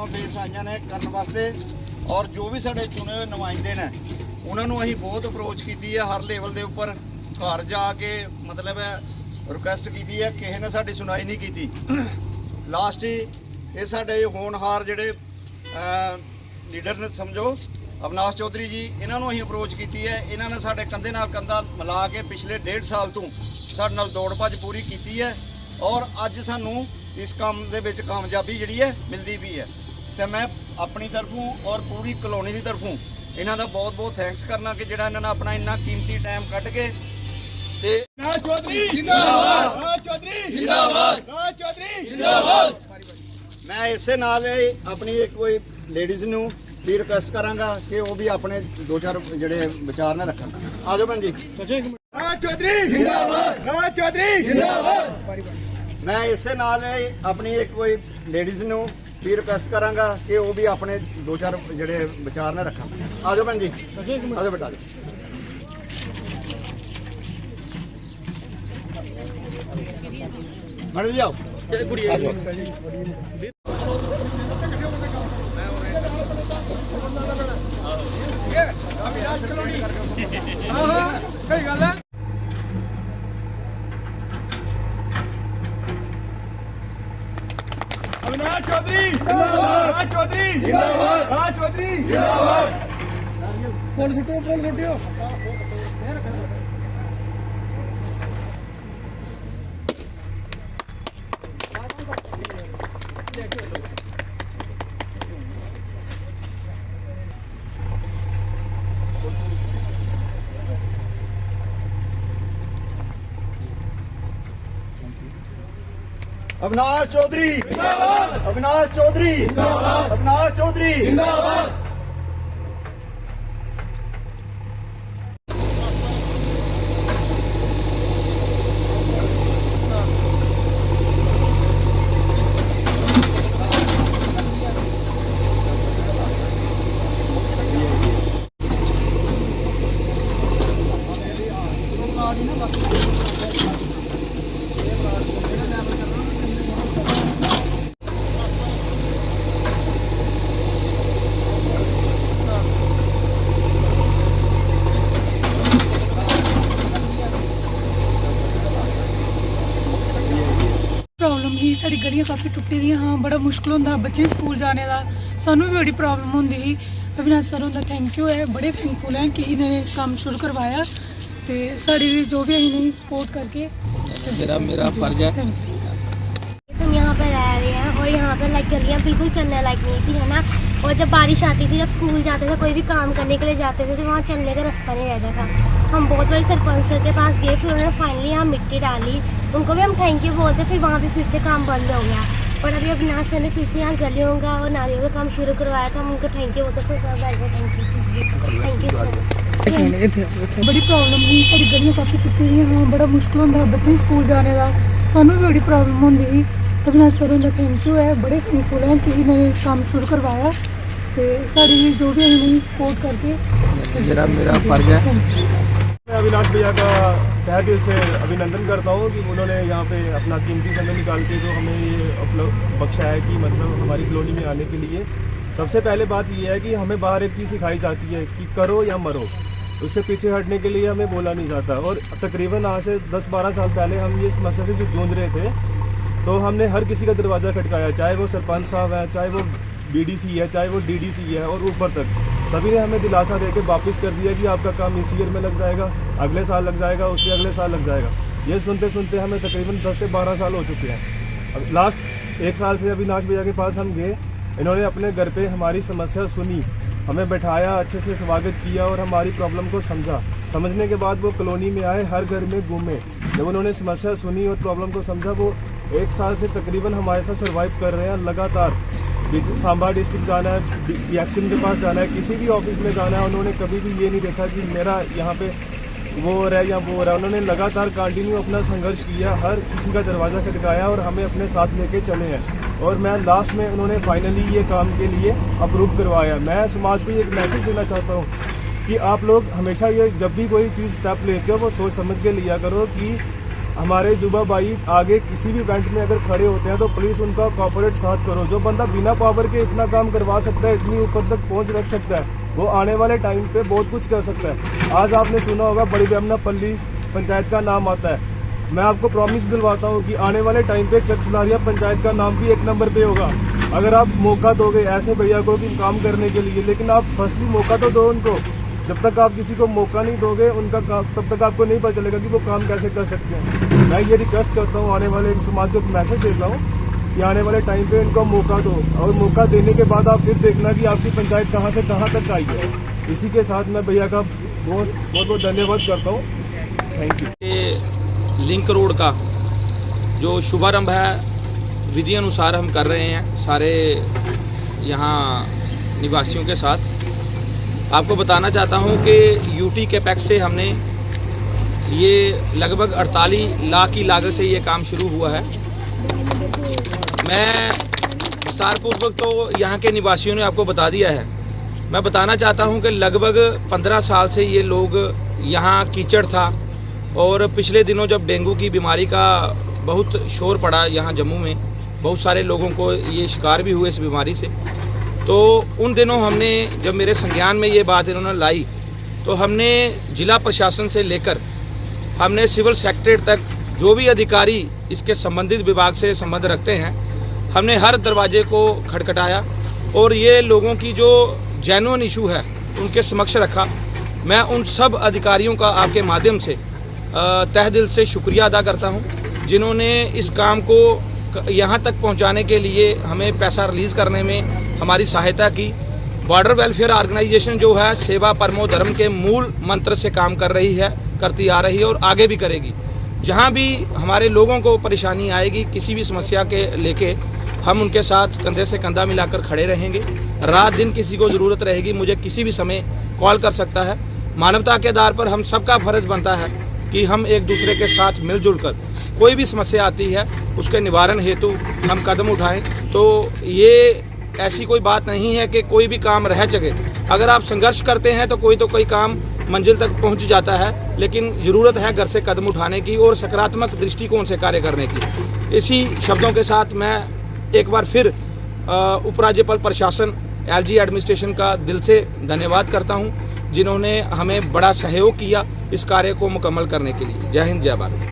Base ਆਈਆਂ ਨੇ ਕਰਨ ਵਾਸਤੇ ਔਰ ਜੋ ਵੀ ਸਾਡੇ ਚੁਣੇ ਹੋਏ ਨੁਮਾਇੰਦੇ ਨੇ ਉਹਨਾਂ ਨੂੰ ਅਸੀਂ ਬਹੁਤ ਅਪਰੋਚ ਕੀਤੀ ਹੈ ਹਰ ਲੈਵਲ ਦੇ ਉੱਪਰ ਘਰ ਜਾ ਕੇ ਮਤਲਬ ਹੈ ਰਿਕੁਐਸਟ ਕੀਤੀ ਹੈ ਕਿਸੇ ਨੇ ਸਾਡੀ ਸੁਣਾਈ ਨਹੀਂ ਕੀਤੀ। ਲਾਸਟ ਇਹ ਸਾਡੇ ਹੋਣਹਾਰ ਜਿਹੜੇ ਲੀਡਰ ਨੇ ਸਮਝੋ ਅਵਿਨਾਸ਼ ਚੌਧਰੀ ਜੀ ਇਹਨਾਂ ਨੂੰ ਅਸੀਂ ਅਪਰੋਚ ਕੀਤੀ ਹੈ। ਇਹਨਾਂ ਨੇ ਸਾਡੇ ਕੰਧੇ ਨਾਲ ਕੰਧਾ ਮਿਲਾ ਕੇ ਪਿਛਲੇ 1.5 ਸਾਲ ਤੋਂ ਸਾਡੇ ਨਾਲ ਦੌੜ ਭੱਜ ਪੂਰੀ ਕੀਤੀ ਹੈ ਔਰ ਅੱਜ ਸਾਨੂੰ ਇਸ ਕੰਮ ਦੇ ਵਿੱਚ ਕਾਮਯਾਬੀ ਜਿਹੜੀ ਹੈ ਮਿਲਦੀ ਵੀ ਹੈ। ਤੇ ਮੈਂ ਆਪਣੀ ਤਰਫੋਂ ਔਰ ਪੂਰੀ ਕਲੋਨੀ ਦੀ ਤਰਫੋਂ ਇਹਨਾਂ ਦਾ ਬਹੁਤ ਬਹੁਤ ਥੈਂਕਸ ਕਰਨਾ ਕਿ ਜਿਹੜਾ ਇਹਨਾਂ ਨੇ ਆਪਣਾ ਇੰਨਾ ਕੀਮਤੀ ਟਾਈਮ ਕੱਢ ਕੇ ਤੇ ਰਾਜ ਚੌਧਰੀ ਜਿੰਦਾਬਾਦ, ਰਾਜ ਚੌਧਰੀ ਜਿੰਦਾਬਾਦ, ਰਾਜ ਚੌਧਰੀ ਜਿੰਦਾਬਾਦ। ਮੈਂ ਇਸੇ ਨਾਲ ਆਪਣੀ ਇੱਕ ਕੋਈ ਲੇਡੀਜ਼ ਨੂੰ ਵੀ ਰਿਕੁਐਸਟ ਕਰਾਂਗਾ ਕਿ ਉਹ ਵੀ ਆਪਣੇ 2-4 ਜਿਹੜੇ ਵਿਚਾਰ ਨਾ ਰੱਖਣ। ਆ ਜਾਓ ਭੈਣ ਜੀ। ਰਾਜ ਚੌਧਰੀ ਜਿੰਦਾਬਾਦ, ਰਾਜ ਚੌਧਰੀ ਜਿੰਦਾਬਾਦ। ਮੈਂ ਇਸੇ ਨਾਲ ਆਪਣੀ ਇੱਕ ਕੋਈ ਲੇਡੀਜ਼ ਨੂੰ ਵੀ ਰਿਕੁਐਸਟ ਕਰਾਂਗਾ ਕਿ ਉਹ ਵੀ ਆਪਣੇ 2-4 ਜਿਹੜੇ ਵਿਚਾਰ ਨਾ ਰੱਖਣ। ਆ ਜਾਓ ਭੈਣ ਜੀ। ਆ ਜਾਓ ਬੇਟਾ ਜੀ। ਮੈਡਮ ਜੀ ਆਓ। ਸਹੀ ਗੱਲ ਹੈ। ਅਵਿਨਾਸ਼ ਚੌਧਰੀ ਜਿੰਦਾਬਾਦ, ਰਾਜ ਚੌਧਰੀ ਜਿੰਦਾਬਾਦ, ਰਾਜ ਚੌਧਰੀ ਜਿੰਦਾਬਾਦ। ਫੋਨ ਸੁੱਟਿਓ। अविनाश चौधरी जिंदाबाद, अविनाश चौधरी जिंदाबाद, अविनाश चौधरी जिंदाबाद। प्रॉब्लम ही साडी गलियां काफ़ी टुटी दी हाँ बड़ा मुश्किल होंदा बच्चे स्कूल जाने का सानू भी बड़ी प्रॉब्लम होंदी ही। अविनाश सर उनका थैंक यू है बड़े थैंकफुल हैं कि इन्होंने काम शुरू करवाया तो साड़ी जो भी इन्हें सपोर्ट करके मेरा फर्ज है। हम यहाँ पर रह रहे हैं और यहाँ पर लाइक गलियाँ बिल्कुल चलने लायक नहीं थी है ना। और जब बारिश आती थी जब स्कूल जाते थे कोई भी काम करने के लिए जाते थे तो वहाँ चलने का रास्ता नहीं रहता था। हम बहुत बड़े सरपंच सर के पास गए फिर उन्होंने फाइनली यहाँ मिट्टी डाली उनको भी हम थैंक यू बोलते फिर वहाँ भी फिर से काम बंद हो गया। और अभी अविनाश सर ने फिर से यहाँ गलियों का और नारियों का काम शुरू करवाया था हम उनको थैंक यू बोलते सर थैंक यू सर। बड़ी प्रॉब्लम ही साडी गलियां काफ़ी टुटी दी हाँ बड़ा मुश्किल होंदा बच्चे स्कूल जाने का सानू भी बड़ी प्रॉब्लम होंदी ही। अविनाश सर उनका थैंक यू है बड़े थैंकफुल हैं कि इन्होंने काम शुरू करवाया तो साड़ी जो भी इन्हें सपोर्ट करके मेरा फर्ज है। मैं अविनाश भैया का तहे दिल से अभिनंदन करता हूँ कि उन्होंने यहाँ पे अपना कीमती समय निकाल के जो हमें ये उपलब्ध बख्शा है कि मतलब हमारी कॉलोनी में आने के लिए। सबसे पहले बात ये है कि हमें बाहर एक चीज़ सिखाई जाती है कि करो या मरो, उससे पीछे हटने के लिए हमें बोला नहीं जाता। और तकरीबन आज से 10-12 साल पहले हम ये समस्या से जो जूझ रहे थे तो हमने हर किसी का दरवाज़ा खटकाया, चाहे वो सरपंच साहब है, चाहे वो BDC है, चाहे वो DDC है और ऊपर तक सभी ने हमें दिलासा देके वापस कर दिया कि आपका काम इस ईयर में लग जाएगा, अगले साल लग जाएगा, उससे अगले साल लग जाएगा। ये सुनते सुनते हमें तकरीबन 10 से 12 साल हो चुके हैं। अब लास्ट 1 साल से अविनाश भैया के पास हम गए, इन्होंने अपने घर पे हमारी समस्या सुनी, हमें बैठाया, अच्छे से स्वागत किया और हमारी प्रॉब्लम को समझा। समझने के बाद वो कॉलोनी में आए, हर घर में घूमे। जब उन्होंने समस्या सुनी और प्रॉब्लम को समझा, वो 1 साल से तकरीबन हमारे साथ सर्वाइव कर रहे हैं लगातार। सांबा डिस्ट्रिक्ट जाना है, एक्शन के पास जाना है, किसी भी ऑफिस में जाना है, उन्होंने कभी भी ये नहीं देखा कि मेरा यहाँ पे वो हो रहा है या वो हो रहा है। उन्होंने लगातार कंटिन्यू अपना संघर्ष किया, हर किसी का दरवाज़ा खटकाया और हमें अपने साथ लेके चले हैं। और मैं लास्ट में उन्होंने फाइनली ये काम के लिए अप्रूव करवाया। मैं समाज को एक मैसेज देना चाहता हूँ कि आप लोग हमेशा ये जब भी कोई चीज़ स्टेप लेते हो वो सोच समझ के लिया करो कि हमारे युवा भाई आगे किसी भी इवेंट में अगर खड़े होते हैं तो प्लीज़ उनका कॉर्पोरेट साथ करो। जो बंदा बिना पावर के इतना काम करवा सकता है, इतनी ऊपर तक पहुंच रख सकता है, वो आने वाले टाइम पे बहुत कुछ कर सकता है। आज आपने सुना होगा बड़ी बेमनापल्ली पंचायत का नाम आता है। मैं आपको प्रॉमिस दिलवाता हूँ कि आने वाले टाइम पे चरचुलारिया पंचायत का नाम भी 1 नंबर पे होगा। अगर आप मौका दोगे ऐसे भैया को कि काम करने के लिए, लेकिन आप फर्स्टली मौका तो दो उनको। जब तक आप किसी को मौका नहीं दोगे उनका तब तक आपको नहीं पता चलेगा कि वो काम कैसे कर सकते हैं। मैं ये रिक्वेस्ट करता हूँ, आने वाले समाज को एक मैसेज देता हूँ कि आने वाले टाइम पे इनको मौका दो, और मौका देने के बाद आप फिर देखना कि आपकी पंचायत कहाँ से कहाँ तक आई है। इसी के साथ मैं भैया का बहुत बहुत धन्यवाद करता हूँ। Thank you. लिंक रोड का जो शुभारंभ है विधि अनुसार हम कर रहे हैं सारे यहाँ निवासियों के साथ। आपको बताना चाहता हूँ कि यूटी कैपेक्स से हमने ये लगभग 48 लाख की लागत से ये काम शुरू हुआ है। मैं विस्तारपूर्वक तो यहाँ के निवासियों ने आपको बता दिया है। मैं बताना चाहता हूँ कि लगभग 15 साल से ये लोग यहाँ कीचड़ था, और पिछले दिनों जब डेंगू की बीमारी का बहुत शोर पड़ा यहाँ जम्मू में, बहुत सारे लोगों को ये शिकार भी हुए इस बीमारी से, तो उन दिनों हमने जब मेरे संज्ञान में ये बात इन्होंने लाई तो हमने जिला प्रशासन से लेकर हमने सिविल सेक्रेटरी तक जो भी अधिकारी इसके संबंधित विभाग से संबंध रखते हैं, हमने हर दरवाजे को खटखटाया और ये लोगों की जो जेन्युइन इशू है उनके समक्ष रखा। मैं उन सब अधिकारियों का आपके माध्यम से तहे दिल से शुक्रिया अदा करता हूं, जिन्होंने इस काम को यहाँ तक पहुँचाने के लिए हमें पैसा रिलीज़ करने में हमारी सहायता की। बॉर्डर वेलफेयर ऑर्गेनाइजेशन जो है सेवा परमो धर्म के मूल मंत्र से काम कर रही है, करती आ रही है और आगे भी करेगी। जहाँ भी हमारे लोगों को परेशानी आएगी, किसी भी समस्या के लेके हम उनके साथ कंधे से कंधा मिलाकर खड़े रहेंगे। रात दिन किसी को ज़रूरत रहेगी मुझे किसी भी समय कॉल कर सकता है। मानवता के आधार पर हम सबका फर्ज बनता है कि हम एक दूसरे के साथ मिलजुल कर कोई भी समस्या आती है उसके निवारण हेतु हम कदम उठाएं। तो ये ऐसी कोई बात नहीं है कि कोई भी काम रह सके। अगर आप संघर्ष करते हैं तो कोई काम मंजिल तक पहुंच जाता है, लेकिन ज़रूरत है घर से कदम उठाने की और सकारात्मक दृष्टिकोण से कार्य करने की। इसी शब्दों के साथ मैं एक बार फिर उपराज्यपाल प्रशासन एलजी एडमिनिस्ट्रेशन का दिल से धन्यवाद करता हूं, जिन्होंने हमें बड़ा सहयोग किया इस कार्य को मुकम्मल करने के लिए। जय हिंद, जय भारत।